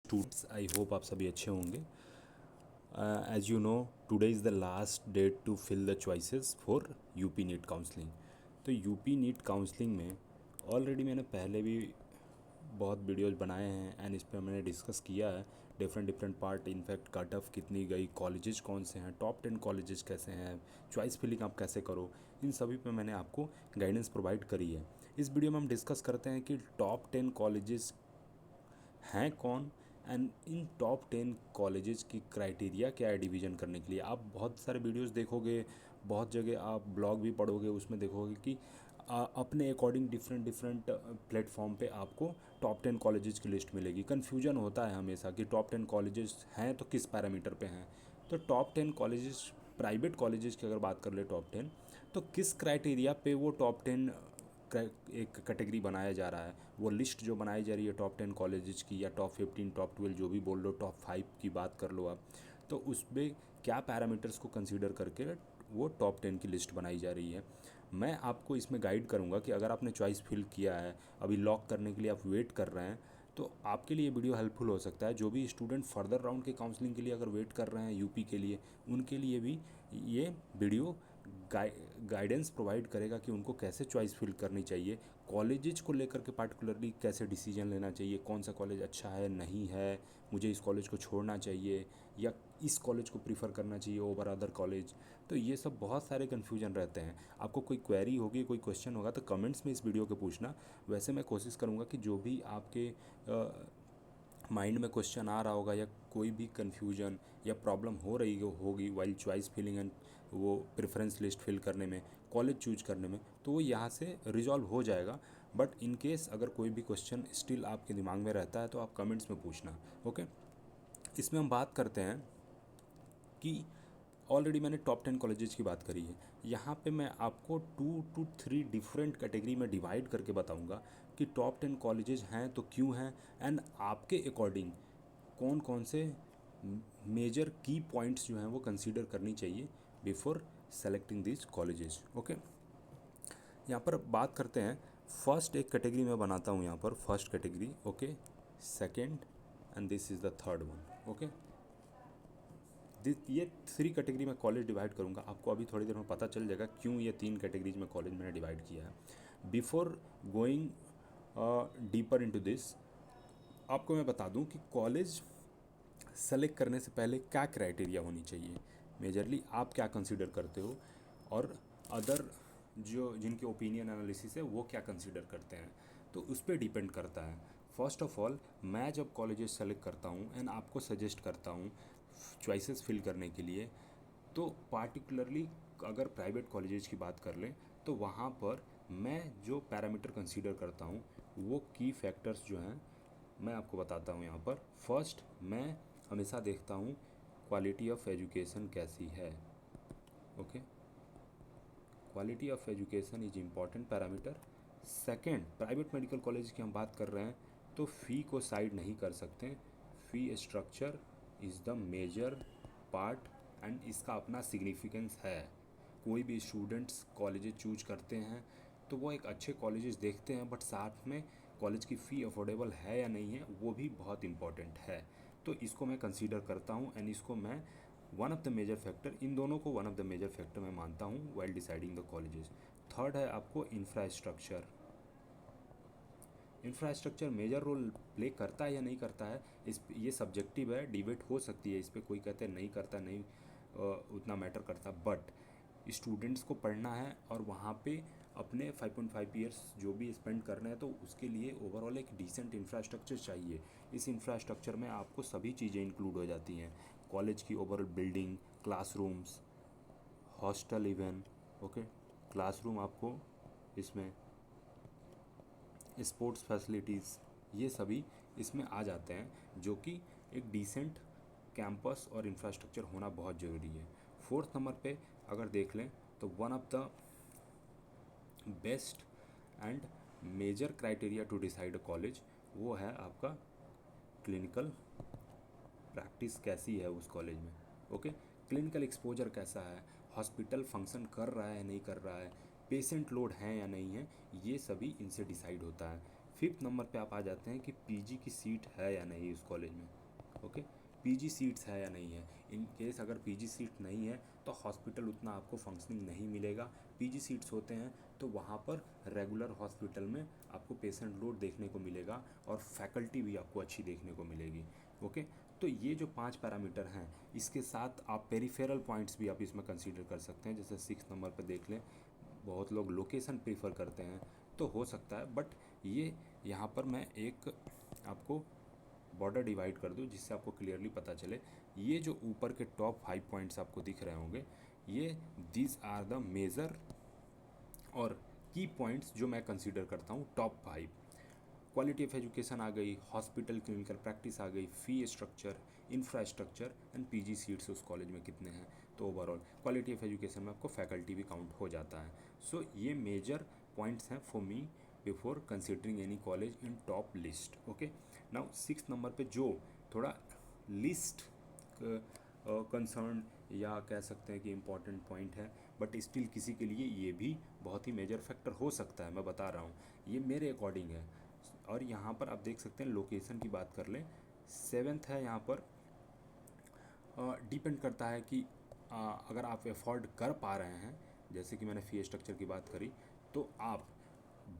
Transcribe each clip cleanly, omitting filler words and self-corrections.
Students, I hope आप सभी अच्छे होंगे। As you know, today is the last date to fill the choices for UP NEET counselling. तो UP NEET counselling में already मैंने पहले भी बहुत वीडियोस बनाए हैं एंड इस पर मैंने डिस्कस किया है different different part. In fact cut off कितनी गई, कॉलेजेस कौन से हैं, टॉप 10 कॉलेजेस कैसे हैं, चॉइस फिलिंग आप कैसे करो, इन सभी पे मैंने आपको गाइडेंस प्रोवाइड करी है। इस वीडियो में हम डिस्कस करते हैं कि टॉप 10 कॉलेजेस हैं कौन एंड इन टॉप 10 कॉलेजेस की क्राइटेरिया क्या है डिवीज़न करने के लिए। आप बहुत सारे वीडियोस देखोगे, बहुत जगह आप ब्लॉग भी पढ़ोगे, उसमें देखोगे कि अपने अकॉर्डिंग डिफरेंट डिफरेंट प्लेटफॉर्म पे आपको टॉप 10 कॉलेजेस की लिस्ट मिलेगी। कन्फ्यूजन होता है हमेशा कि टॉप 10 कॉलेजेस हैं तो किस पैरामीटर पे हैं। तो टॉप 10 कॉलेजेस, प्राइवेट कॉलेजेस की अगर बात कर ले टॉप 10, तो किस क्राइटेरिया पे वो टॉप 10 एक कैटेगरी बनाया जा रहा है, वो लिस्ट जो बनाई जा रही है टॉप 10 कॉलेजेस की या टॉप 15 टॉप 12 जो भी बोल लो, टॉप 5 की बात कर लो आप, तो उसमें क्या पैरामीटर्स को कंसीडर करके वो टॉप 10 की लिस्ट बनाई जा रही है। मैं आपको इसमें गाइड करूंगा कि अगर आपने चॉइस फिल किया है, अभी लॉक करने के लिए आप वेट कर रहे हैं, तो आपके लिए वीडियो हेल्पफुल हो सकता है। जो भी स्टूडेंट फर्दर राउंड के काउंसलिंग के लिए अगर वेट कर रहे हैं यूपी के लिए, उनके लिए भी ये वीडियो गाइडेंस प्रोवाइड करेगा कि उनको कैसे चॉइस फिल करनी चाहिए, कॉलेजेस को लेकर के पार्टिकुलरली कैसे डिसीजन लेना चाहिए, कौन सा कॉलेज अच्छा है नहीं है, मुझे इस कॉलेज को छोड़ना चाहिए या इस कॉलेज को प्रीफर करना चाहिए ओवर अदर कॉलेज। तो ये सब बहुत सारे कन्फ्यूजन रहते हैं। आपको कोई क्वेरी होगी, कोई क्वेश्चन होगा तो कमेंट्स में इस वीडियो के पूछना। वैसे मैं कोशिश करूँगा कि जो भी आपके माइंड में क्वेश्चन आ रहा होगा या कोई भी कन्फ्यूजन या प्रॉब्लम हो रही होगी वाइल चॉइस फिलिंग एंड वो प्रेफरेंस लिस्ट फिल करने में, कॉलेज चूज करने में, तो वो यहाँ से रिजॉल्व हो जाएगा। बट इन केस अगर कोई भी क्वेश्चन स्टिल आपके दिमाग में रहता है तो आप कमेंट्स में पूछना। ओके, इसमें हम बात करते हैं कि ऑलरेडी मैंने टॉप 10 कॉलेजेस की बात करी है। यहाँ पे मैं आपको 2 to 3 डिफरेंट कैटेगरी में डिवाइड करके बताऊँगा कि टॉप 10 कॉलेजेस हैं तो क्यों हैं एंड आपके अकॉर्डिंग कौन कौन से मेजर की पॉइंट्स जो हैं वो कंसीडर करनी चाहिए before selecting this colleges. Okay, यहाँ पर बात करते हैं। फर्स्ट एक कैटेगरी में बनाता हूँ यहाँ पर, first category. Okay, second and this is the third one. Okay, ये 3 कैटेगरी में कॉलेज डिवाइड करूँगा। आपको अभी थोड़ी देर में पता चल जाएगा क्यों ये 3 कैटेगरीज में कॉलेज मैंने डिवाइड किया है। Before going deeper into this, आपको मैं बता दूं कि कॉलेज सेलेक्ट करने से पहले क्या क्राइटेरिया होनी चाहिए, मेजरली आप क्या कंसीडर करते हो और अदर जो जिनके ओपिनियन एनालिसिस है वो क्या कंसीडर करते हैं, तो उस पर डिपेंड करता है। फर्स्ट ऑफ ऑल, मैं जब कॉलेजेस सेलेक्ट करता हूँ एंड आपको सजेस्ट करता हूँ चॉइसेस फिल करने के लिए, तो पार्टिकुलरली अगर प्राइवेट कॉलेजेस की बात कर लें तो वहाँ पर मैं जो पैरामीटर कंसीडर करता हूँ वो की फैक्टर्स जो हैं मैं आपको बताता हूँ यहाँ पर। फर्स्ट, मैं हमेशा देखता हूँ क्वालिटी ऑफ एजुकेशन कैसी है। Okay, quality of education is important parameter. Second, private medical college की हम बात कर रहे हैं तो फ़ी को साइड नहीं कर सकते। Fee structure is the major part and इसका अपना सिग्निफिकेंस है। कोई भी स्टूडेंट्स कॉलेजेस चूज करते हैं तो वो एक अच्छे कॉलेजेस देखते हैं, बट साथ में कॉलेज की फ़ी अफोर्डेबल है या नहीं है वो भी बहुत इंपॉर्टेंट है। तो इसको मैं कंसीडर करता हूँ एंड इसको मैं one of the major factor, इन दोनों को one of the major factor मैं मानता हूँ while deciding the colleges. Third है आपको infrastructure. Infrastructure major role play करता है या नहीं करता है, इस ये सब्जेक्टिव है, डिबेट हो सकती है इस पर। कोई कहते हैं नहीं करता, नहीं उतना मैटर करता, बट स्टूडेंट्स को पढ़ना है और वहाँ पे अपने 5.5 ईयर्स जो भी स्पेंड करना है तो उसके लिए ओवरऑल एक डिसेंट इंफ्रास्ट्रक्चर चाहिए। इस इंफ्रास्ट्रक्चर में आपको सभी चीज़ें इंक्लूड हो जाती हैं, कॉलेज की overall building, classrooms, hostel even. Okay, classroom आपको इसमें स्पोर्ट्स फैसिलिटीज़, ये सभी इसमें आ जाते हैं, जो कि एक डिसेंट कैंपस और इंफ्रास्ट्रक्चर होना बहुत ज़रूरी है। फोर्थ नंबर पे अगर देख लें तो one of the best and major criteria to decide a college वो है आपका क्लिनिकल प्रैक्टिस कैसी है उस कॉलेज में। ओके, क्लिनिकल एक्सपोजर कैसा है, हॉस्पिटल फंक्शन कर रहा है नहीं कर रहा है, पेशेंट लोड है या नहीं है, ये सभी इनसे डिसाइड होता है। फिफ्थ नंबर पे आप आ जाते हैं कि पीजी की सीट है या नहीं उस कॉलेज में। ओके, पीजी सीट्स है या नहीं है। इन केस अगर पीजी सीट नहीं है तो हॉस्पिटल उतना आपको फंक्शनिंग नहीं मिलेगा। पीजी सीट्स होते हैं तो वहाँ पर रेगुलर हॉस्पिटल में आपको पेशेंट लोड देखने को मिलेगा और फैकल्टी भी आपको अच्छी देखने को मिलेगी। ओके, तो ये जो 5 पैरामीटर हैं, इसके साथ आप पेरिफेरल पॉइंट्स भी आप इसमें कंसीडर कर सकते हैं। जैसे 6 नंबर पर देख लें, बहुत लोग लोकेशन प्रीफर करते हैं, तो हो सकता है, बट ये यहाँ पर मैं एक आपको बॉर्डर डिवाइड कर दूँ जिससे आपको क्लियरली पता चले। ये जो ऊपर के टॉप 5 पॉइंट्स आपको दिख रहे होंगे, ये दीज आर द मेजर और की पॉइंट्स जो मैं कंसीडर करता हूँ टॉप 5। क्वालिटी ऑफ एजुकेशन आ गई, हॉस्पिटल क्लिनिकल प्रैक्टिस आ गई, fee structure, infrastructure and PG seats उस कॉलेज में कितने हैं। तो ओवरऑल क्वालिटी ऑफ एजुकेशन में आपको फैकल्टी भी काउंट हो जाता है। सो ये मेजर पॉइंट्स हैं for me before considering any college in top list. Okay, now 6 number पे जो थोड़ा लिस्ट कंसर्न या कह सकते हैं कि इम्पॉर्टेंट पॉइंट है, बट स्टिल किसी के लिए ये भी बहुत ही मेजर फैक्टर हो सकता है। मैं बता रहा हूँ, ये मेरे अकॉर्डिंग है। और यहाँ पर आप देख सकते हैं लोकेशन की बात कर लें, 7th है यहाँ पर। डिपेंड करता है कि अगर आप अफोर्ड कर पा रहे हैं, जैसे कि मैंने फ़ी स्ट्रक्चर की बात करी, तो आप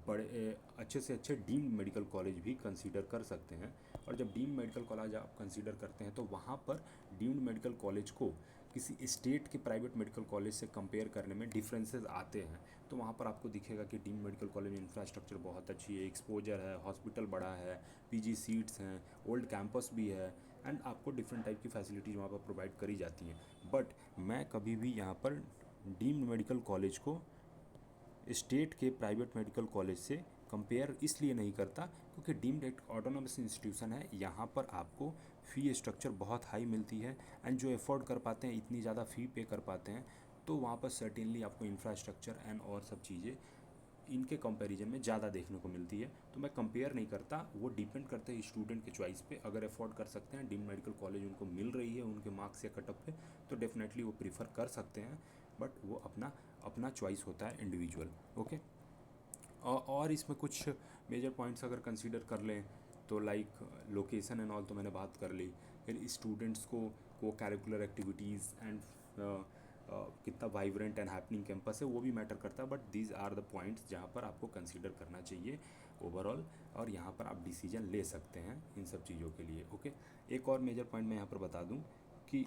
बड़े अच्छे से अच्छे डीम्ड मेडिकल कॉलेज भी कंसीडर कर सकते हैं। और जब डीम्ड मेडिकल कॉलेज आप कंसीडर करते हैं तो वहाँ पर डीम्ड मेडिकल कॉलेज को किसी स्टेट के प्राइवेट मेडिकल कॉलेज से कंपेयर करने में डिफरेंसेस आते हैं। तो वहाँ पर आपको दिखेगा कि डीम्ड मेडिकल कॉलेज में इंफ्रास्ट्रक्चर बहुत अच्छी है, एक्सपोजर है, हॉस्पिटल बड़ा है, पीजी सीट्स हैं, ओल्ड कैंपस भी है, एंड आपको डिफरेंट टाइप की फैसिलिटीज़ वहाँ पर प्रोवाइड करी जाती हैं। बट मैं कभी भी यहाँ पर डीम्ड मेडिकल कॉलेज को स्टेट के प्राइवेट मेडिकल कॉलेज से कंपेयर इसलिए नहीं करता क्योंकि डीम्ड एक ऑटोनोमस इंस्टीट्यूशन है। यहाँ पर आपको फ़ी स्ट्रक्चर बहुत हाई मिलती है, एंड जो अफोर्ड कर पाते हैं, इतनी ज़्यादा फ़ी पे कर पाते हैं, तो वहाँ पर सर्टेनली आपको इंफ्रास्ट्रक्चर एंड और सब चीज़ें इनके कंपैरिजन में ज़्यादा देखने को मिलती है। तो मैं कंपेयर नहीं करता, वो डिपेंड करता है स्टूडेंट के चॉइस पे। अगर अफोर्ड कर सकते हैं, डीम्ड मेडिकल कॉलेज उनको मिल रही है उनके मार्क्स या कटअप पे, तो डेफिनेटली वो प्रीफर कर सकते हैं। बट वो अपना अपना चॉइस होता है इंडिविजुअल। ओके, और इसमें कुछ मेजर पॉइंट्स अगर कंसीडर कर लें तो लाइक लोकेशन एंड ऑल तो मैंने बात कर ली। फिर स्टूडेंट्स को कैरिकुलर एक्टिविटीज़ एंड कितना वाइब्रेंट एंड हैपनिंग कैंपस है वो भी मैटर करता है। But these are the points जहाँ पर आपको कंसीडर करना चाहिए ओवरऑल, और यहाँ पर आप डिसीजन ले सकते हैं इन सब चीज़ों के लिए। ओके, एक और मेजर पॉइंट मैं यहाँ पर बता दूँ कि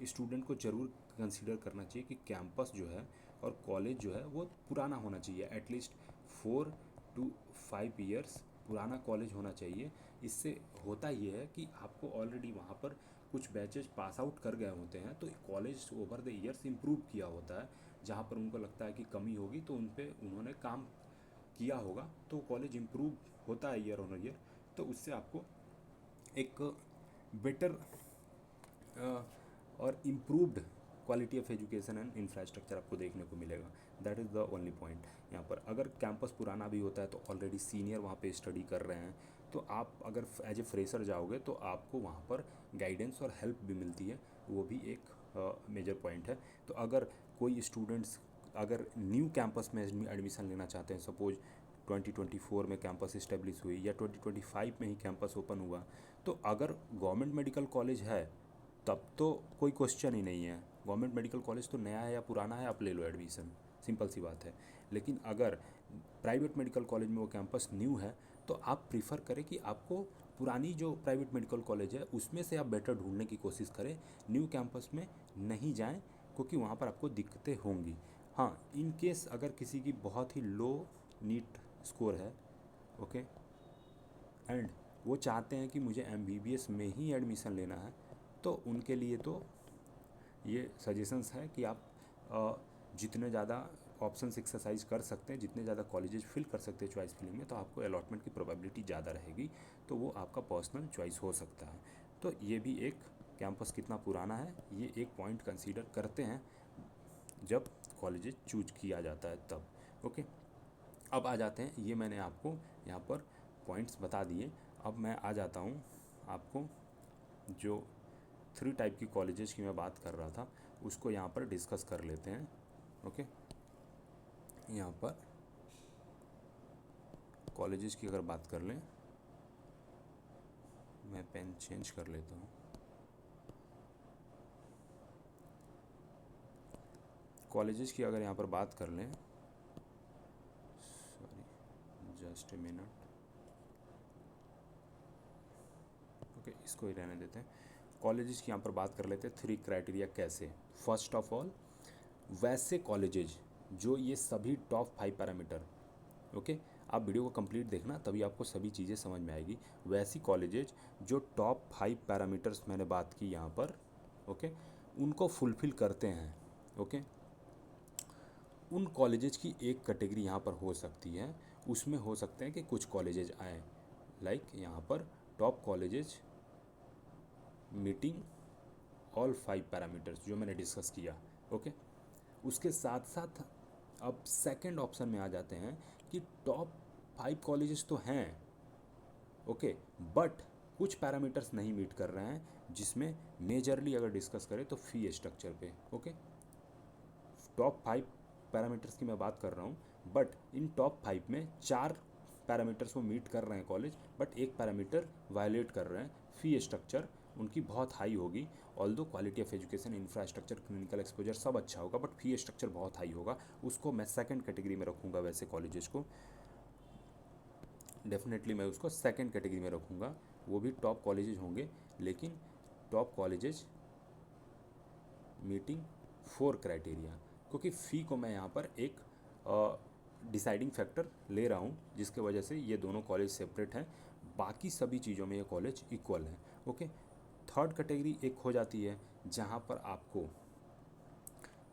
स्टूडेंट को ज़रूर कंसीडर करना चाहिए कि कैंपस जो है और कॉलेज जो है वो पुराना होना चाहिए, एटलीस्ट 4 to 5 ईयर्स पुराना कॉलेज होना चाहिए। इससे होता ये है कि आपको ऑलरेडी वहाँ पर कुछ बैचेज पास आउट कर गए होते हैं, तो college over the years improve किया होता है। जहाँ पर उनको लगता है कि कमी होगी तो उन पर उन्होंने काम किया होगा, तो कॉलेज इम्प्रूव होता है ईयर ऑन ईयर। तो उससे आपको एक बेटर और improved quality of education and infrastructure आपको देखने को मिलेगा। That is the only point यहाँ पर। अगर कैंपस पुराना भी होता है तो ऑलरेडी सीनियर वहाँ पे स्टडी कर रहे हैं, तो आप अगर एज ए फ्रेशर जाओगे तो आपको वहाँ पर गाइडेंस और हेल्प भी मिलती है, वो भी एक मेजर पॉइंट है। तो अगर कोई स्टूडेंट्स अगर न्यू कैंपस में एडमिशन लेना चाहते हैं, सपोज 2024 में कैंपस इस्टेब्लिश हुई या 2025 में ही कैंपस ओपन हुआ, तो अगर गवर्नमेंट मेडिकल कॉलेज है तब तो कोई क्वेश्चन ही नहीं है। गवर्नमेंट मेडिकल कॉलेज तो नया है या पुराना है, आप ले लो एडमिशन, सिंपल सी बात है। लेकिन अगर प्राइवेट मेडिकल कॉलेज में वो कैंपस न्यू है तो आप प्रीफर करें कि आपको पुरानी जो प्राइवेट मेडिकल कॉलेज है उसमें से आप बेटर ढूंढने की कोशिश करें, न्यू कैंपस में नहीं जाएं, क्योंकि वहाँ पर आपको दिक्कतें होंगी। हाँ, इन केस अगर किसी की बहुत ही लो नीट स्कोर है, ओके, एंड वो चाहते हैं कि मुझे एमबीबीएस में ही एडमिशन लेना है, तो उनके लिए तो ये सजेशंस है कि आप जितने ज़्यादा ऑप्शंस एक्सरसाइज कर सकते हैं, जितने ज़्यादा कॉलेजेस फिल कर सकते हैं चॉइस फिलिंग में, तो आपको अलॉटमेंट की प्रोबेबिलिटी ज़्यादा रहेगी। तो वो आपका पर्सनल चॉइस हो सकता है। तो ये भी एक कैंपस कितना पुराना है, ये एक पॉइंट कंसीडर करते हैं जब कॉलेजेस चूज किया जाता है तब। ओके, अब आ जाते हैं, ये मैंने आपको यहाँ पर पॉइंट्स बता दिए। अब मैं आ जाता हूँ आपको जो 3 टाइप की कॉलेजेस की मैं बात कर रहा था उसको यहाँ पर डिस्कस कर लेते हैं। ओके, यहाँ पर कॉलेजेस की अगर बात कर लें, मैं पेन चेंज कर लेता हूँ। कॉलेजेस की अगर यहाँ पर बात कर लें, sorry just a minute, okay इसको ही रहने देते हैं। कॉलेजेस की यहाँ पर बात कर लेते हैं, 3 क्राइटेरिया कैसे। फर्स्ट ऑफ ऑल, वैसे कॉलेजेज जो ये सभी टॉप 5 पैरामीटर, ओके आप वीडियो को कंप्लीट देखना तभी आपको सभी चीज़ें समझ में आएगी। वैसी कॉलेजेज जो टॉप 5 पैरामीटर्स मैंने बात की यहाँ पर, ओके उनको फुलफिल करते हैं, ओके उन कॉलेजेज की एक कैटेगरी यहाँ पर हो सकती है। उसमें हो सकते हैं कि कुछ कॉलेजेज आए, लाइक यहाँ पर top colleges meeting all 5 parameters जो मैंने डिस्कस किया, ओके उसके साथ साथ अब सेकंड ऑप्शन में आ जाते हैं कि टॉप 5 कॉलेजेस तो हैं, ओके बट कुछ पैरामीटर्स नहीं मीट कर रहे हैं, जिसमें मेजरली अगर डिस्कस करें तो फी स्ट्रक्चर पे, ओके टॉप 5 पैरामीटर्स की मैं बात कर रहा हूँ, बट इन टॉप 5 में 4 पैरामीटर्स वो मीट कर रहे हैं कॉलेज, बट एक पैरामीटर वायलेट कर रहे हैं। फ़ी स्ट्रक्चर उनकी बहुत हाई होगी, although quality of education, infrastructure, clinical exposure सब अच्छा होगा, बट फ़ी स्ट्रक्चर बहुत हाई होगा। उसको मैं सेकंड कैटेगरी में रखूँगा, वैसे कॉलेजेस को डेफिनेटली मैं उसको सेकंड कैटेगरी में रखूँगा। वो भी टॉप कॉलेजेस होंगे, लेकिन टॉप कॉलेजेस मीटिंग 4 क्राइटेरिया, क्योंकि फ़ी को मैं यहाँ पर एक डिसाइडिंग फैक्टर ले रहा हूँ, जिसके वजह से ये दोनों कॉलेज सेपरेट हैं, बाकी सभी चीज़ों में ये कॉलेज इक्वल हैं, ओके। थर्ड कैटेगरी एक हो जाती है जहाँ पर आपको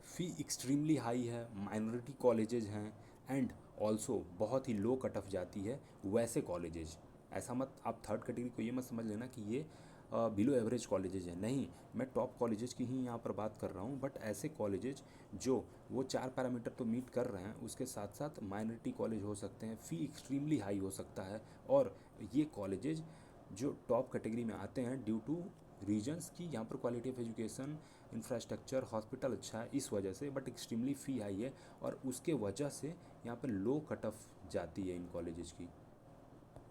फ़ी एक्सट्रीमली हाई है, माइनॉरिटी कॉलेजेज हैं, एंड ऑल्सो बहुत ही लो कट ऑफ जाती है, वैसे कॉलेजेज। ऐसा मत आप थर्ड कैटेगरी को ये मत समझ लेना कि ये बिलो एवरेज कॉलेजेज हैं, नहीं मैं टॉप कॉलेजेस की ही यहाँ पर बात कर रहा हूँ, बट ऐसे कॉलेजेज जो वो 4 पैरामीटर तो मीट कर रहे हैं, उसके साथ साथ माइनॉरिटी कॉलेज हो सकते हैं, फ़ी एक्सट्रीमली हाई हो सकता है, और ये कॉलेजेज जो टॉप कैटेगरी में आते हैं ड्यू टू रीजन्स की यहाँ पर quality of education, infrastructure, hospital अच्छा है इस वजह से, बट एक्सट्रीमली फ़ी हाई है, और उसके वजह से यहाँ पर लो कट ऑफ जाती है इन कॉलेजेस की।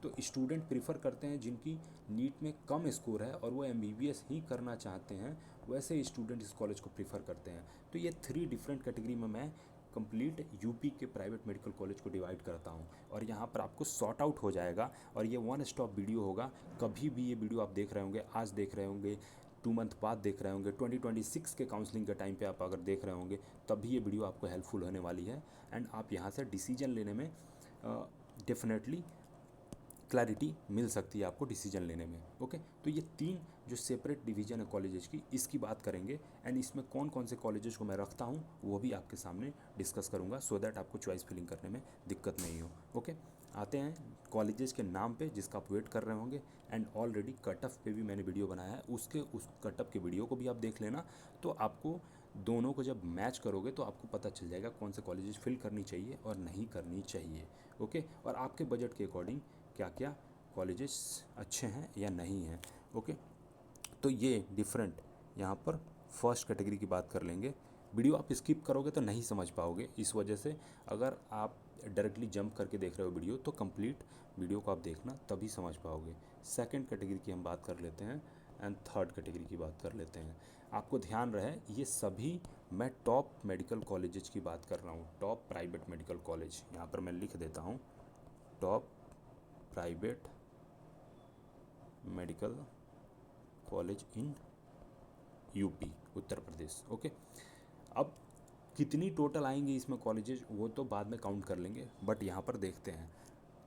तो स्टूडेंट प्रीफर करते हैं जिनकी नीट में कम स्कोर है और वो एमबीबीएस ही करना चाहते हैं, वैसे स्टूडेंट इस कॉलेज को प्रीफर करते हैं। तो ये 3 डिफरेंट कैटेगरी में मैं कंप्लीट यूपी के प्राइवेट मेडिकल कॉलेज को डिवाइड करता हूँ, और यहाँ पर आपको सॉर्ट आउट हो जाएगा, और ये वन स्टॉप वीडियो होगा। कभी भी ये वीडियो आप देख रहे होंगे, आज देख रहे होंगे, 2 मंथ बाद देख रहे होंगे, 2026 के काउंसलिंग के टाइम पे आप अगर देख रहे होंगे, तब भी ये वीडियो आपको हेल्पफुल होने वाली है, एंड आप यहाँ से डिसीजन लेने में डेफिनेटली क्लैरिटी मिल सकती है आपको डिसीजन लेने में, ओके। तो ये 3 जो सेपरेट डिवीजन है कॉलेजेस की, इसकी बात करेंगे, एंड इसमें कौन कौन से कॉलेजेस को मैं रखता हूँ वो भी आपके सामने डिस्कस करूँगा, सो दैट आपको चॉइस फिलिंग करने में दिक्कत नहीं हो, ओके। आते हैं कॉलेजेस के नाम पे जिसका आप वेट कर रहे होंगे, एंड ऑलरेडी कटअप पे भी मैंने वीडियो बनाया है, उस कटअप के वीडियो को भी आप देख लेना, तो आपको दोनों को जब मैच करोगे तो आपको पता चल जाएगा कौन से कॉलेजेस फिल करनी चाहिए और नहीं करनी चाहिए, ओके, और आपके बजट के अकॉर्डिंग क्या क्या कॉलेजेस अच्छे हैं या नहीं हैं, ओके। तो ये डिफरेंट यहाँ पर फर्स्ट कैटेगरी की बात कर लेंगे। वीडियो आप स्किप करोगे तो नहीं समझ पाओगे, इस वजह से अगर आप डायरेक्टली जंप करके देख रहे हो वीडियो, तो कंप्लीट वीडियो को आप देखना तभी समझ पाओगे। सेकंड कैटेगरी की हम बात कर लेते हैं, एंड थर्ड कैटेगरी की बात कर लेते हैं। आपको ध्यान रहे ये सभी मैं टॉप मेडिकल कॉलेजेस की बात कर रहा हूँ, टॉप प्राइवेट मेडिकल कॉलेज, यहाँ पर मैं लिख देता हूँ top private medical college in UP, Uttar Pradesh, okay. अब कितनी टोटल आएंगी इसमें कॉलेजेस वो तो बाद में काउंट कर लेंगे, बट यहाँ पर देखते हैं।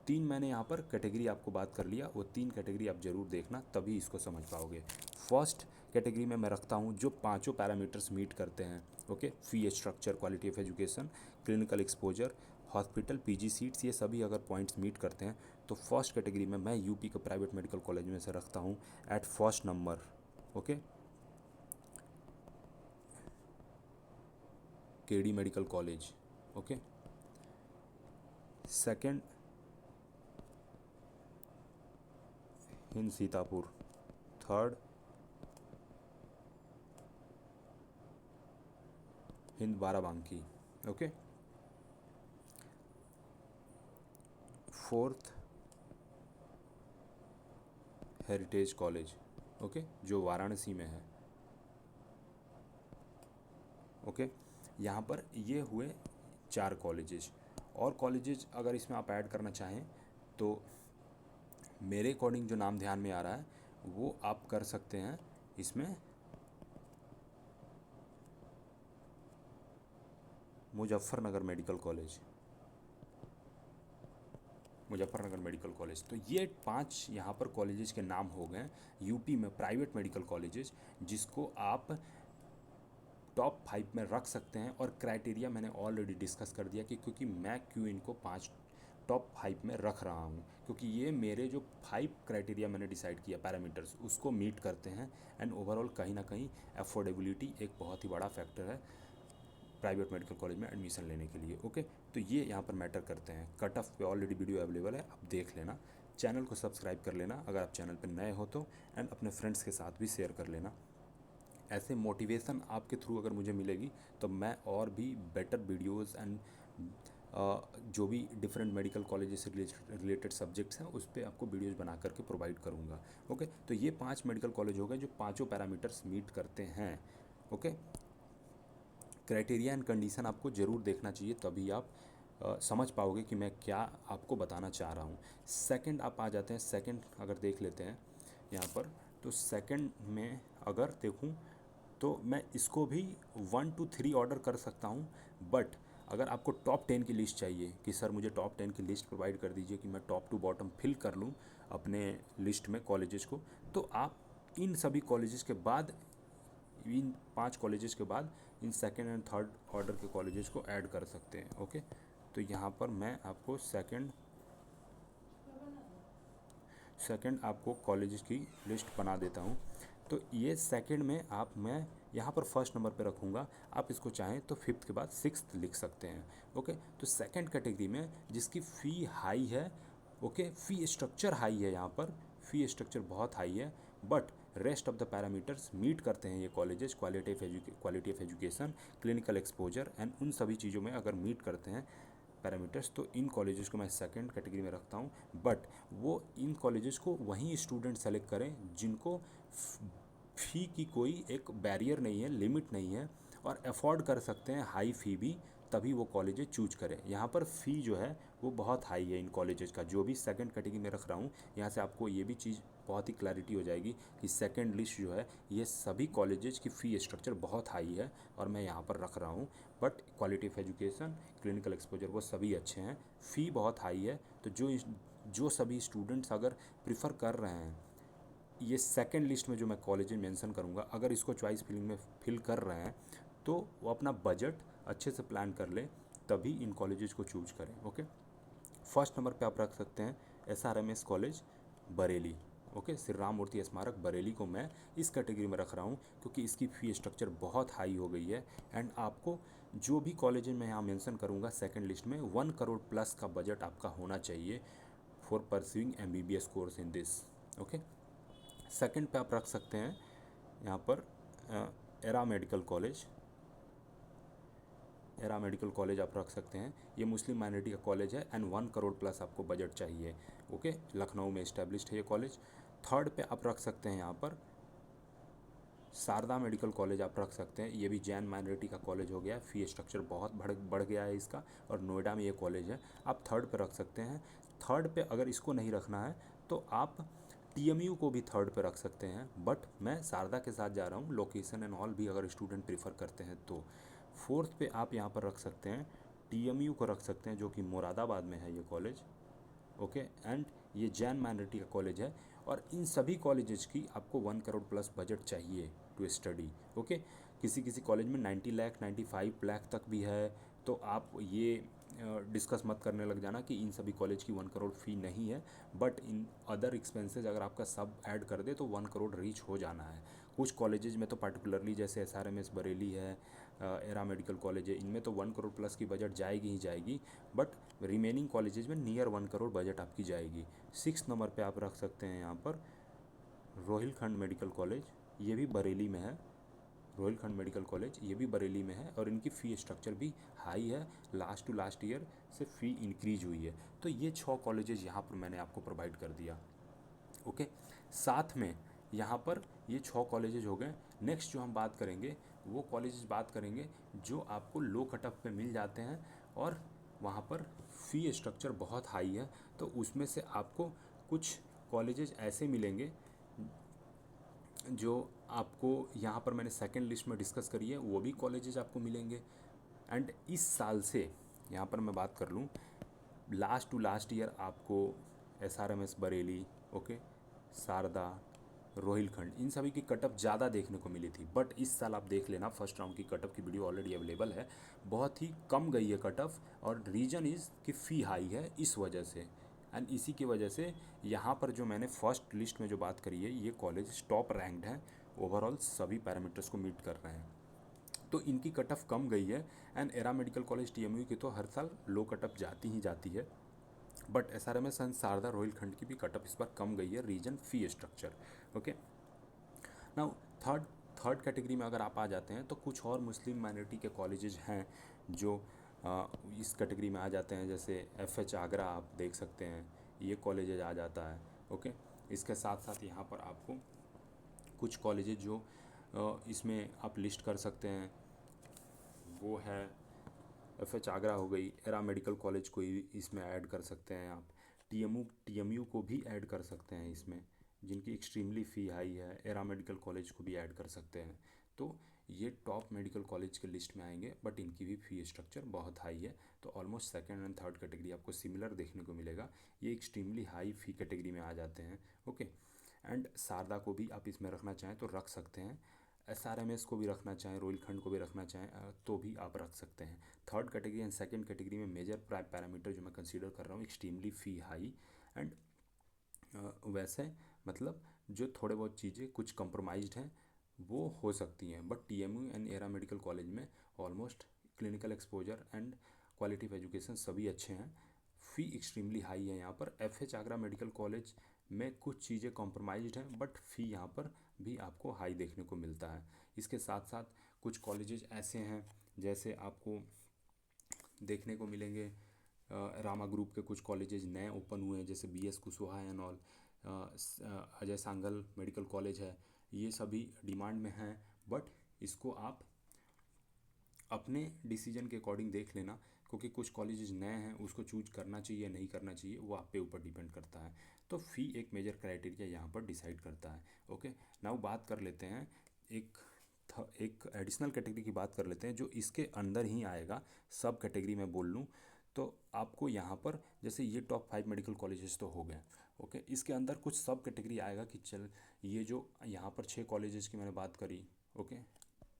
3 मैंने यहाँ पर कैटेगरी आपको बात कर लिया, वो 3 कैटेगरी आप ज़रूर देखना तभी इसको समझ पाओगे। फर्स्ट कैटेगरी में मैं रखता हूँ जो 5 पैरामीटर्स मीट करते हैं, okay, fee structure, quality of education, clinical exposure, hospital, PG seats, ये सभी अगर पॉइंट्स मीट करते हैं तो फर्स्ट कैटेगरी में मैं यूपी के प्राइवेट मेडिकल कॉलेज में से रखता हूँ at first number, okay, KD medical college, okay. Second Hind Sitapur, third Hind Barabanki, okay, fourth heritage college, okay, जो वाराणसी में है। ओके, यहाँ पर ये हुए 4 कॉलेजेस। और कॉलेजेस अगर इसमें आप ऐड करना चाहें तो मेरे अकॉर्डिंग जो नाम ध्यान में आ रहा है वो आप कर सकते हैं इसमें, Muzaffarnagar medical college, Muzaffarnagar medical college. तो ये 5 यहाँ पर कॉलेजेस के नाम हो गए यूपी में प्राइवेट मेडिकल कॉलेजेस, जिसको आप टॉप 5 में रख सकते हैं। और क्राइटेरिया मैंने ऑलरेडी डिस्कस कर दिया कि क्योंकि मैं क्यों इनको 5 टॉप 5 में रख रहा हूँ, क्योंकि ये मेरे जो 5 क्राइटेरिया मैंने डिसाइड किया पैरामीटर्स उसको मीट करते हैं। एंड ओवरऑल कहीं ना कहीं अफोर्डेबिलिटी एक बहुत ही बड़ा फैक्टर है प्राइवेट मेडिकल कॉलेज में एडमिशन लेने के लिए। ओके, तो ये यहाँ पर मैटर करते हैं। कट ऑफ पे ऑलरेडी वीडियो अवेलेबल है, आप देख लेना। चैनल को सब्सक्राइब कर लेना अगर आप चैनल पर नए हो तो, एंड अपने फ्रेंड्स के साथ भी शेयर कर लेना। ऐसे मोटिवेशन आपके थ्रू अगर मुझे मिलेगी तो मैं और भी बेटर वीडियोस एंड जो भी डिफरेंट मेडिकल कॉलेजेस से रिलेटेड सब्जेक्ट्स हैं उस पर आपको वीडियोस बना करके प्रोवाइड करूँगा। ओके, तो ये 5 मेडिकल कॉलेज हो गए जो पाँचों पैरामीटर्स मीट करते हैं। ओके, क्राइटेरिया एंड कंडीशन आपको ज़रूर देखना चाहिए, तभी आप समझ पाओगे कि मैं क्या आपको बताना चाह रहा हूँ। सेकंड आप आ जाते हैं, सेकंड अगर देख लेते हैं यहाँ पर, तो सेकंड में अगर देखूँ तो मैं इसको भी 1 to 3 ऑर्डर कर सकता हूँ। बट अगर आपको टॉप 10 की लिस्ट चाहिए कि सर मुझे टॉप 10 की लिस्ट प्रोवाइड कर दीजिए कि मैं टॉप टू बॉटम फिल कर लूँ अपने लिस्ट में कॉलेजेस को, तो आप इन सभी कॉलेजेस के बाद, इन 5 कॉलेजेस के बाद in second and third order के कॉलेजेस को ऐड कर सकते हैं। ओके, तो यहाँ पर मैं आपको सेकंड आपको कॉलेजेस की लिस्ट बना देता हूँ। तो ये सेकंड में मैं यहाँ पर फर्स्ट नंबर पे रखूँगा, आप इसको चाहें तो फिफ्थ के बाद सिक्स्थ लिख सकते हैं। ओके, तो सेकंड कैटेगरी में जिसकी फ़ी हाई है, ओके, फ़ी स्ट्रक्चर हाई है, यहाँ पर फ़ी स्ट्रक्चर बहुत हाई है, but rest of the parameters meet करते हैं ये colleges. Quality of education, clinical exposure and उन सभी चीज़ों में अगर मीट करते हैं पैरामीटर्स, तो इन कॉलेजेस को मैं सेकंड कैटेगरी में रखता हूँ। बट वो इन कॉलेजेस को वहीं स्टूडेंट सेलेक्ट करें जिनको फ़ी की कोई एक बैरियर नहीं है, लिमिट नहीं है, और अफोर्ड कर सकते हैं हाई फ़ी भी, तभी वो कॉलेजेस चूज करें। यहाँ पर फ़ी जो है वो बहुत हाई है इन कॉलेजेस का, जो भी सेकंड कैटेगरी में रख रहा हूँ। यहाँ से आपको ये भी चीज़ बहुत ही क्लैरिटी हो जाएगी कि सेकंड लिस्ट जो है ये सभी कॉलेजेस की फ़ी स्ट्रक्चर बहुत हाई है और मैं यहाँ पर रख रहा हूँ। But quality of education, clinical exposure वो सभी अच्छे हैं, फ़ी बहुत हाई है। तो जो सभी स्टूडेंट्स अगर प्रिफ़र कर रहे हैं, ये सेकंड लिस्ट में जो मैं कॉलेज मेंशन करूँगा, अगर इसको चॉइस फिलिंग में फिल कर रहे हैं तो वो अपना बजट अच्छे से प्लान कर लें, तभी इन कॉलेजेस को चूज करें। ओके, फर्स्ट नंबर पे आप रख सकते हैं SRMS college Bareilly. Okay, Shri Ram Murti Smarak Bareilly को मैं इस कैटेगरी में रख रहा हूँ क्योंकि इसकी फ़ी स्ट्रक्चर बहुत हाई हो गई है। एंड आपको जो भी कॉलेज मैं यहाँ मेंशन करूँगा सेकंड लिस्ट में 1 करोड़ प्लस का बजट आपका होना चाहिए for pursuing MBBS course in this. Okay, second पे आप रख सकते हैं यहाँ पर era medical college. Era medical college आप रख सकते हैं, ये मुस्लिम माइनॉरिटी का कॉलेज है एंड 1 करोड़ प्लस आपको बजट चाहिए। ओके, लखनऊ में इस्टेब्लिश्ड है ये कॉलेज। थर्ड पे आप रख सकते हैं यहाँ पर शारदा मेडिकल कॉलेज आप रख सकते हैं, ये भी जैन माइनॉरिटी का कॉलेज हो गया, फ़ी स्ट्रक्चर बहुत बढ़ गया है इसका, और नोएडा में ये कॉलेज है, आप थर्ड पे रख सकते हैं। थर्ड पे अगर इसको नहीं रखना है तो आप TMU को भी थर्ड पे रख सकते हैं, बट मैं शारदा के साथ जा रहा हूँ, लोकेशन एंड ऑल भी अगर स्टूडेंट प्रीफर करते हैं तो। फोर्थ पे आप यहाँ पर रख सकते हैं TMU को रख सकते हैं, जो कि मुरादाबाद में है ये कॉलेज। ओके, एंड ये जैन माइनॉरिटी का कॉलेज है, और इन सभी कॉलेजेस की आपको 1 करोड़ प्लस बजट चाहिए टू स्टडी। ओके, किसी किसी कॉलेज में 90 लाख 95 लाख तक भी है, तो आप ये डिस्कस मत करने लग जाना कि इन सभी कॉलेज की 1 करोड़ फ़ी नहीं है। बट इन अदर एक्सपेंसेस अगर आपका सब ऐड कर दे तो 1 करोड़ रीच हो जाना है। कुछ कॉलेजेस में तो पर्टिकुलरली जैसे SRMS बरेली है, एरा मेडिकल कॉलेज है, इनमें तो 1 करोड़ प्लस की बजट जाएगी ही जाएगी, बट रिमेनिंग कॉलेजेस में नियर 1 करोड़ बजट आपकी जाएगी। 6 नंबर पे आप रख सकते हैं यहाँ पर रोहिलखंड मेडिकल कॉलेज, ये भी बरेली में है। रोहिलखंड मेडिकल कॉलेज ये भी बरेली में है और इनकी फ़ी स्ट्रक्चर भी हाई है, लास्ट टू लास्ट ईयर से फ़ी इंक्रीज हुई है। तो ये 6 कॉलेजेस यहाँ पर मैंने आपको प्रोवाइड कर दिया। ओके, साथ में यहाँ पर ये 6 कॉलेजेज हो गए। नेक्स्ट जो हम बात करेंगे वो कॉलेजेस बात करेंगे जो आपको लो कट ऑफ पे मिल जाते हैं और वहाँ पर फ़ी स्ट्रक्चर बहुत हाई है। तो उसमें से आपको कुछ कॉलेजेस ऐसे मिलेंगे जो आपको यहाँ पर मैंने सेकंड लिस्ट में डिस्कस करी है, वो भी कॉलेजेस आपको मिलेंगे। एंड इस साल से यहाँ पर मैं बात कर लूँ, लास्ट टू लास्ट ईयर आपको SRMS बरेली, ओके, शारदा, रोहिलखंड, इन सभी की कटअप ज़्यादा देखने को मिली थी। बट इस साल आप देख लेना, फर्स्ट राउंड की कटअप की वीडियो ऑलरेडी अवेलेबल है, बहुत ही कम गई है कटअप। और रीज़न इज़ कि फ़ी हाई है इस वजह से। एंड इसी की वजह से यहाँ पर जो मैंने फर्स्ट लिस्ट में जो बात करी है, ये कॉलेज टॉप रैंक्ड हैं, ओवरऑल सभी पैरामीटर्स को मीट कर रहे हैं। तो इनकी कट ऑफ कम गई है। And Era medical college TMU की तो हर साल लो कट ऑफ जाती ही जाती है। But SRMS and Sharda Rohilkhand की भी कट ऑफ इस बार कम गई है, reason fee structure. Okay, now third third category में अगर आप आ जाते हैं तो कुछ और मुस्लिम माइनॉरिटी के कॉलेजेस हैं जो इस कैटेगरी में आ जाते हैं। जैसे FH आगरा आप देख सकते हैं, ये कॉलेजेज आ जाता है। ओके, इसके साथ साथ यहाँ पर आपको कुछ कॉलेजेज जो इसमें आप लिस्ट कर सकते हैं वो है FH आगरा हो गई, एरा मेडिकल कॉलेज को ही इसमें ऐड कर सकते हैं आप, TMU को भी ऐड कर सकते हैं इसमें, जिनकी एक्सट्रीमली फ़ी हाई है। एरा मेडिकल कॉलेज को भी ऐड कर सकते हैं। तो ये टॉप मेडिकल कॉलेज के लिस्ट में आएंगे, बट इनकी भी फ़ी स्ट्रक्चर बहुत हाई है। तो almost second and third category आपको सिमिलर देखने को मिलेगा, ये एक्सट्रीमली हाई फ़ी कैटेगरी में आ जाते हैं। ओके, एंड शारदा को भी आप इसमें रखना चाहें तो रख सकते हैं, SRMS को भी रखना चाहें, रोहिलखंड को भी रखना चाहें तो भी आप रख सकते हैं। Third category and second category में मेजर पैरामीटर जो मैं कंसीडर कर रहा हूँ, एक्सट्रीमली फ़ी हाई एंड वैसे मतलब जो थोड़े बहुत चीज़ें कुछ कंप्रोमाइज्ड हैं वो हो सकती हैं। But TMU and Era medical college में almost clinical exposure and quality of education सभी अच्छे हैं। फ़ी एक्सट्रीमली हाई है यहाँ पर। FH आगरा मेडिकल कॉलेज में कुछ चीज़ें कॉम्प्रोमाइज्ड हैं, बट फ़ी यहाँ पर भी आपको हाई देखने को मिलता है। इसके साथ साथ कुछ कॉलेजेस ऐसे हैं जैसे आपको देखने को मिलेंगे, रामा ग्रुप के कुछ कॉलेजेस नए ओपन हुए हैं, जैसे BS Kushwaha and all, Ajay सांगल मेडिकल कॉलेज है, ये सभी डिमांड में हैं। बट इसको आप अपने डिसीजन के अकॉर्डिंग देख लेना, क्योंकि कुछ कॉलेजेस नए हैं, उसको चूज करना चाहिए नहीं करना चाहिए वो आप पे ऊपर डिपेंड करता है। तो फ़ी एक मेजर क्राइटेरिया यहाँ पर डिसाइड करता है। ओके, नाउ बात कर लेते हैं एक एडिशनल कैटेगरी की बात कर लेते हैं जो इसके अंदर ही आएगा। सब कैटेगरी में बोल लूँ तो आपको यहाँ पर जैसे ये टॉप 5 मेडिकल कॉलेजेस तो हो गए। ओके, इसके अंदर कुछ सब कैटेगरी आएगा कि चल ये जो यहाँ पर 6 कॉलेजेस की मैंने बात करी, ओके,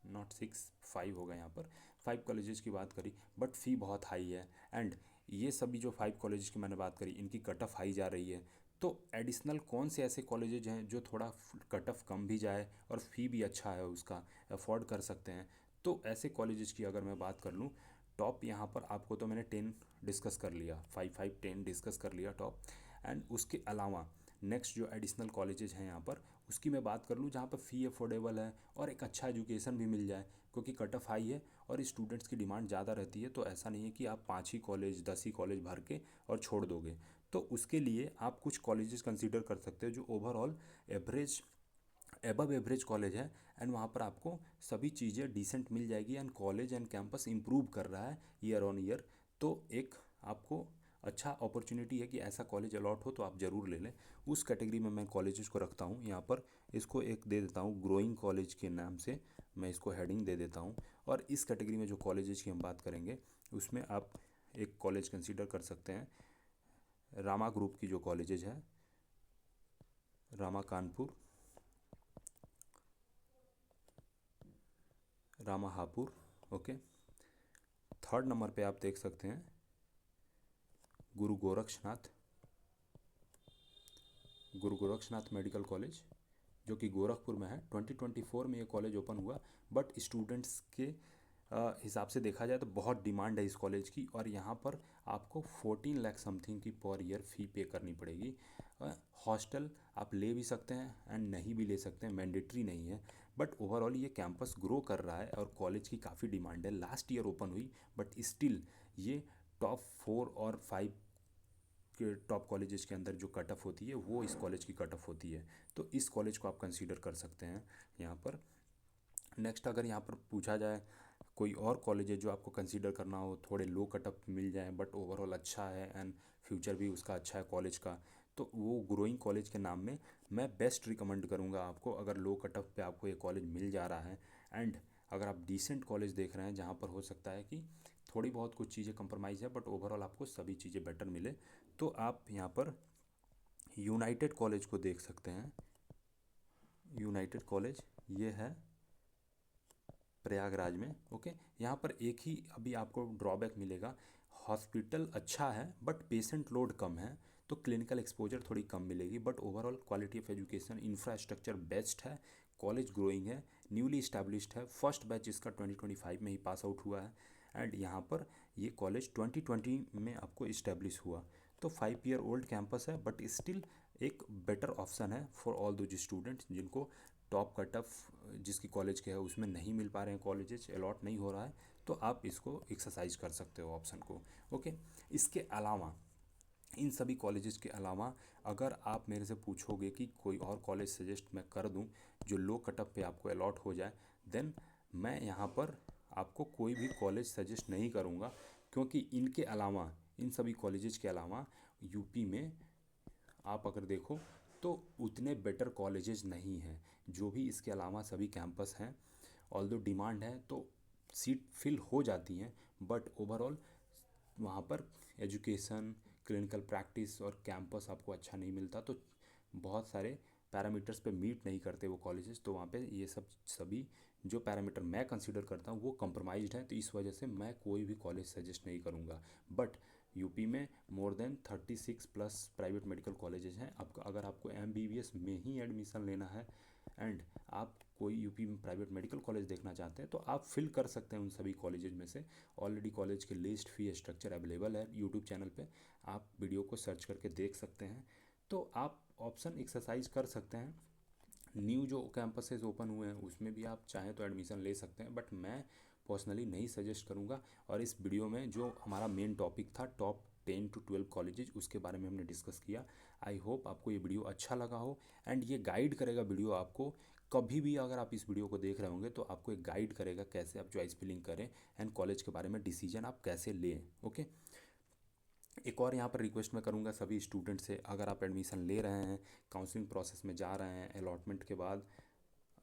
नॉट 6, 5 होगा यहाँ पर, 5 कॉलेजेस की बात करी, बट फ़ी बहुत हाई है। एंड ये सभी जो 5 कॉलेजेस की मैंने बात करी इनकी कट ऑफ हाई जा रही है। तो एडिशनल कौन से ऐसे कॉलेजेज हैं जो थोड़ा कट ऑफ कम भी जाए और फ़ी भी अच्छा है उसका, अफोर्ड कर सकते हैं। तो ऐसे कॉलेजेस की अगर मैं बात कर लूँ, टॉप यहाँ पर आपको तो मैंने 10 डिस्कस कर लिया, 5 5 10 डिस्कस कर लिया टॉप। एंड उसके अलावा नेक्स्ट जो एडिशनल कॉलेजेस हैं यहाँ पर, उसकी मैं बात कर लूँ जहाँ पर फ़ी अफोर्डेबल है और एक अच्छा एजुकेशन भी मिल जाए, क्योंकि कट ऑफ हाई है और स्टूडेंट्स की डिमांड ज़्यादा रहती है। तो ऐसा नहीं है कि आप 5 ही कॉलेज 10 ही कॉलेज भर के और छोड़ दोगे। तो उसके लिए आप कुछ कॉलेजेस कंसीडर कर सकते हो जो overall average above average college है, एंड वहाँ पर आपको सभी चीज़ें डिसेंट मिल जाएगी and college and campus improve कर रहा है ईयर ऑन ईयर। तो एक आपको अच्छा अपॉर्चुनिटी है कि ऐसा कॉलेज अलॉट हो तो आप ज़रूर ले लें। उस कैटेगरी में मैं कॉलेजेस को रखता हूँ यहाँ पर, इसको एक दे देता हूँ ग्रोइंग कॉलेज के नाम से, मैं इसको हेडिंग दे देता हूँ। और इस कैटेगरी में जो कॉलेजेस की हम बात करेंगे उसमें आप एक कॉलेज कंसीडर कर सकते हैं, रामा ग्रुप की जो कॉलेजेज है, Rama Kanpur, Rama Hapur. Okay, third number पे आप देख सकते हैं गुरु गोरक्षनाथ मेडिकल कॉलेज, जो कि गोरखपुर में है। 2024 में ये कॉलेज ओपन हुआ, बट स्टूडेंट्स के हिसाब से देखा जाए तो बहुत डिमांड है इस कॉलेज की, और यहाँ पर आपको 14 लाख समथिंग की पर ईयर फ़ी पे करनी पड़ेगी। हॉस्टल आप ले भी सकते हैं एंड नहीं भी ले सकते हैं, मैंडेटरी नहीं है। बट ओवरऑल ये कैंपस ग्रो कर रहा है और कॉलेज की काफ़ी डिमांड है। लास्ट ईयर ओपन हुई, बट स्टिल ये टॉप 4 और 5 टॉप कॉलेजेस के अंदर जो कट ऑफ होती है वो इस कॉलेज की कट ऑफ होती है, तो इस कॉलेज को आप कंसीडर कर सकते हैं यहाँ पर। नेक्स्ट अगर यहाँ पर पूछा जाए कोई और कॉलेज है जो आपको कंसीडर करना हो, थोड़े लो कट ऑफ मिल जाए बट ओवरऑल अच्छा है एंड फ्यूचर भी उसका अच्छा है कॉलेज का, तो वो ग्रोइंग कॉलेज के नाम में मैं बेस्ट रिकमेंड करूँगा आपको। अगर लो कट ऑफ पे आपको ये कॉलेज मिल जा रहा है एंड अगर आप डिसेंट कॉलेज देख रहे हैं जहाँ पर हो सकता है कि थोड़ी बहुत कुछ चीज़ें कंप्रोमाइज़ है बट ओवरऑल आपको सभी चीज़ें बेटर मिले, तो आप यहाँ पर यूनाइटेड कॉलेज को देख सकते हैं। यूनाइटेड कॉलेज ये है प्रयागराज में। ओके, यहाँ पर एक ही अभी आपको ड्रॉबैक मिलेगा, हॉस्पिटल अच्छा है बट पेशेंट लोड कम है, तो क्लिनिकल एक्सपोजर थोड़ी कम मिलेगी, but overall quality of education infrastructure best है, कॉलेज ग्रोइंग है, न्यूली इस्टेब्लिश्ड है, फर्स्ट बैच इसका 2025 में ही पास आउट हुआ है एंड यहाँ पर ये कॉलेज 2020 में आपको इस्टेब्लिश हुआ। तो 5 ईयर ओल्ड कैंपस है बट स्टिल एक बेटर ऑप्शन है फॉर ऑल दोज स्टूडेंट्स जिनको टॉप कट ऑफ जिसकी कॉलेज के है उसमें नहीं मिल पा रहे हैं, कॉलेजेस अलॉट नहीं हो रहा है, तो आप इसको एक्सरसाइज कर सकते हो ऑप्शन को। ओके, इसके अलावा इन सभी कॉलेजेस के अलावा अगर आप मेरे से पूछोगे कि कोई और कॉलेज सजेस्ट मैं कर दूं जो लो कट ऑफ पे आपको अलॉट हो जाए, देन मैं यहाँ पर आपको कोई भी कॉलेज सजेस्ट नहीं करूँगा, क्योंकि इनके अलावा इन सभी कॉलेजेस के अलावा यूपी में आप अगर देखो तो उतने बेटर कॉलेजेस नहीं हैं। जो भी इसके अलावा सभी कैंपस हैं, ऑल्दो डिमांड है तो सीट फिल हो जाती हैं, बट ओवरऑल वहाँ पर एजुकेशन, क्लिनिकल प्रैक्टिस और कैंपस आपको अच्छा नहीं मिलता, तो बहुत सारे पैरामीटर्स पे मीट नहीं करते वो कॉलेजेस, तो वहाँ पे ये सब सभी जो पैरामीटर मैं कंसीडर करता हूँ वो कंप्रोमाइज्ड हैं, तो इस वजह से मैं कोई भी कॉलेज सजेस्ट नहीं करूँगा। बट यूपी में more than 36 plus private medical colleges हैं। आपका अगर आपको एमबीबीएस में ही एडमिशन लेना है एंड आप कोई यूपी में प्राइवेट मेडिकल कॉलेज देखना चाहते हैं तो आप फिल कर सकते हैं उन सभी कॉलेजेस में से। ऑलरेडी कॉलेज के लिस्ट, फी स्ट्रक्चर अवेलेबल है यूट्यूब चैनल पे, आप वीडियो को सर्च करके देख सकते हैं, तो आप ऑप्शन एक्सरसाइज कर सकते हैं। न्यू जो कैंपसेस ओपन हुए हैं उसमें भी आप चाहें तो एडमिशन ले सकते हैं, बट मैं पर्सनली नहीं सजेस्ट करूँगा। और इस वीडियो में जो हमारा मेन टॉपिक था टॉप 10 to 12 कॉलेजेस, उसके बारे में हमने डिस्कस किया। आई होप आपको ये वीडियो अच्छा लगा हो एंड ये गाइड करेगा वीडियो आपको, कभी भी अगर आप इस वीडियो को देख रहे होंगे तो आपको एक गाइड करेगा कैसे आप चॉइस फिलिंग करें एंड कॉलेज के बारे में डिसीजन आप कैसे लें। ओके, एक और यहाँ पर रिक्वेस्ट मैं करूँगा सभी स्टूडेंट से, अगर आप एडमिशन ले रहे हैं, काउंसलिंग प्रोसेस में जा रहे हैं, अलॉटमेंट के बाद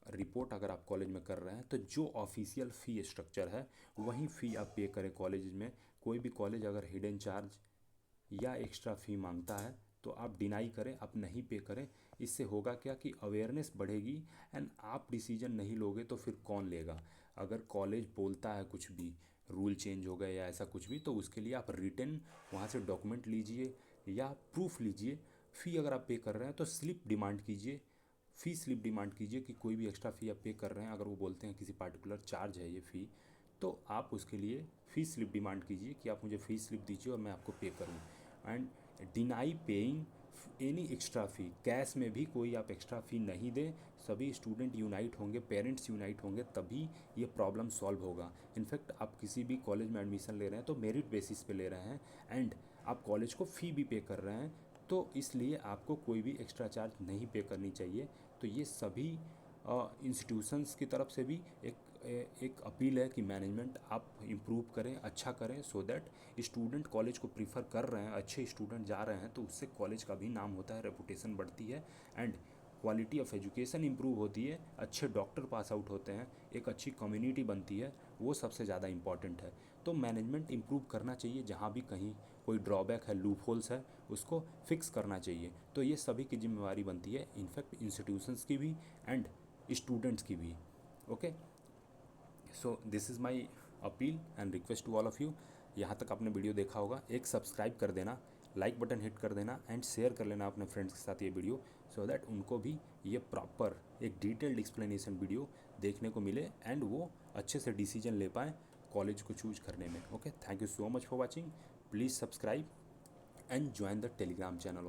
रिपोर्ट अगर आप कॉलेज में कर रहे हैं, तो जो ऑफिशियल फ़ी स्ट्रक्चर है वही फ़ी आप पे करें कॉलेज में। कोई भी कॉलेज अगर हिडन चार्ज या एक्स्ट्रा फ़ी मांगता है तो आप डिनाई करें, आप नहीं पे करें। इससे होगा क्या कि अवेयरनेस बढ़ेगी एंड आप डिसीजन नहीं लोगे तो फिर कौन लेगा। अगर कॉलेज बोलता है कुछ भी, रूल चेंज हो गए या ऐसा कुछ भी, तो उसके लिए आप रिटन वहाँ से डॉक्यूमेंट लीजिए या प्रूफ लीजिए। फ़ी अगर आप पे कर रहे हैं तो स्लिप डिमांड कीजिए, फ़ी स्लिप डिमांड कीजिए कि कोई भी एक्स्ट्रा फ़ी आप पे कर रहे हैं, अगर वो बोलते हैं किसी पार्टिकुलर चार्ज है ये फ़ी, तो आप उसके लिए फ़ी स्लिप डिमांड कीजिए कि आप मुझे फ़ी स्लिप दीजिए और मैं आपको पे करूँ। And deny paying any extra fee, cash में भी कोई आप एक्स्ट्रा फ़ी नहीं दें। सभी स्टूडेंट यूनाइट होंगे, पेरेंट्स यूनाइट होंगे, तभी ये प्रॉब्लम सॉल्व होगा। इनफैक्ट आप किसी भी कॉलेज में एडमिशन ले रहे हैं तो मेरिट बेसिस पे ले रहे हैं एंड आप कॉलेज को फ़ी भी पे कर रहे हैं, तो इसलिए आपको कोई भी एक्स्ट्रा चार्ज नहीं पे करनी चाहिए। तो ये सभी इंस्टीट्यूशंस की तरफ से भी एक अपील है कि मैनेजमेंट आप इम्प्रूव करें, अच्छा करें, सो दैट स्टूडेंट कॉलेज को प्रीफर कर रहे हैं, अच्छे स्टूडेंट जा रहे हैं, तो उससे कॉलेज का भी नाम होता है, रेपुटेशन बढ़ती है and quality of education improve होती है, अच्छे डॉक्टर पास आउट होते हैं, एक अच्छी कम्युनिटी बनती है, वो सबसे ज़्यादा इंपॉर्टेंट है। तो मैनेजमेंट इम्प्रूव करना चाहिए, जहाँ भी कहीं कोई ड्रॉबैक है, लूप होल्स है, उसको फिक्स करना चाहिए। तो ये सभी की जिम्मेवारी बनती है, इनफैक्ट इंस्टीट्यूशंस की भी एंड स्टूडेंट्स की भी। Okay, so this is my appeal and request to all of you. यहाँ तक आपने वीडियो देखा होगा, एक सब्सक्राइब कर देना, लाइक बटन हिट कर देना एंड शेयर कर लेना अपने फ्रेंड्स के साथ ये वीडियो, सो दैट उनको भी ये प्रॉपर एक डिटेल्ड एक्सप्लेनेशन वीडियो देखने को मिले एंड वो अच्छे से डिसीजन ले पाएँ कॉलेज को चूज करने में। Okay, thank you so much for watching, please subscribe and join the Telegram channel.